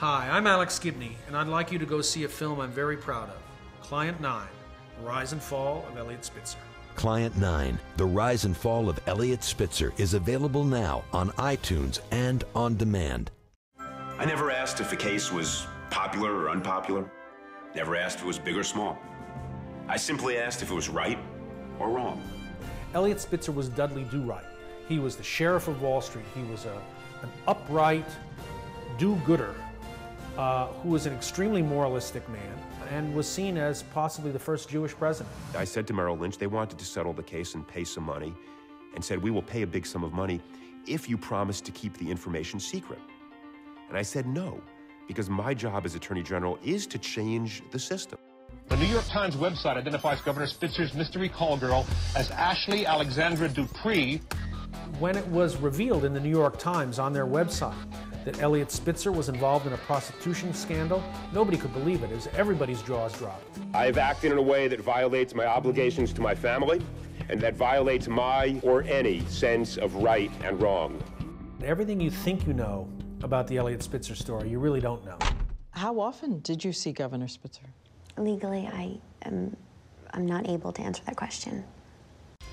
Hi, I'm Alex Gibney, and I'd like you to go see a film I'm very proud of, Client 9, The Rise and Fall of Eliot Spitzer. Client 9, The Rise and Fall of Eliot Spitzer is available now on iTunes and on demand. I never asked if a case was popular or unpopular. Never asked if it was big or small. I simply asked if it was right or wrong. Eliot Spitzer was Dudley Do-Right. He was the sheriff of Wall Street. He was an upright do-gooder who was an extremely moralistic man and was seen as possibly the first Jewish president. I said to Merrill Lynch they wanted to settle the case and pay some money, and said, we will pay a big sum of money if you promise to keep the information secret. And I said no, because my job as Attorney General is to change the system. The New York Times website identifies Governor Spitzer's mystery call girl as Ashley Alexandra Dupree. When it was revealed in the New York Times on their website that Eliot Spitzer was involved in a prostitution scandal, nobody could believe it, as everybody's jaws dropped. I've acted in a way that violates my obligations to my family, and that violates my or any sense of right and wrong. Everything you think you know about the Eliot Spitzer story, you really don't know. How often did you see Governor Spitzer? Legally, I'm not able to answer that question.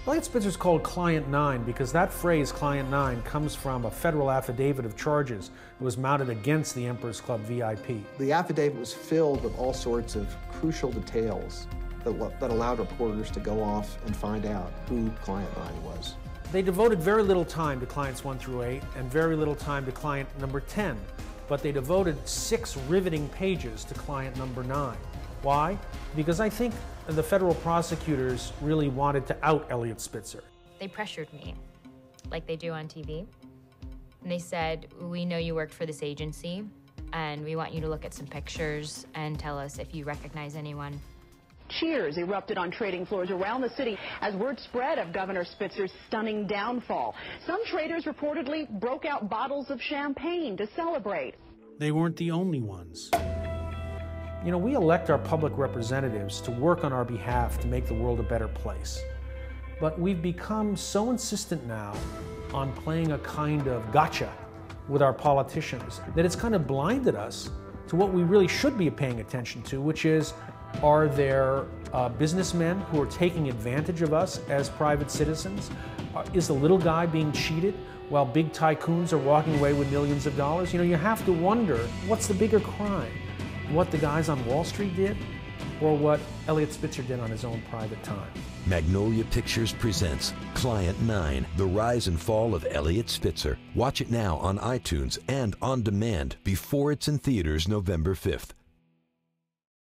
Eliot Spitzer is called Client 9 because that phrase, Client 9, comes from a federal affidavit of charges that was mounted against the Emperor's Club VIP. The affidavit was filled with all sorts of crucial details that allowed reporters to go off and find out who Client 9 was. They devoted very little time to Clients 1 through 8 and very little time to Client number 10, but they devoted 6 riveting pages to Client number 9. Why? Because I think the federal prosecutors really wanted to out Eliot Spitzer. They pressured me, like they do on TV. And they said, we know you worked for this agency, and we want you to look at some pictures and tell us if you recognize anyone. Cheers erupted on trading floors around the city as word spread of Governor Spitzer's stunning downfall. Some traders reportedly broke out bottles of champagne to celebrate. They weren't the only ones. You know, we elect our public representatives to work on our behalf to make the world a better place. But we've become so insistent now on playing a kind of gotcha with our politicians that it's kind of blinded us to what we really should be paying attention to, which is, are there businessmen who are taking advantage of us as private citizens? Is the little guy being cheated while big tycoons are walking away with millions of dollars? You know, you have to wonder, what's the bigger crime? What the guys on Wall Street did, or what Eliot Spitzer did on his own private time? Magnolia Pictures presents Client 9, The Rise and Fall of Eliot Spitzer. Watch it now on iTunes and on demand before it's in theaters November 5th.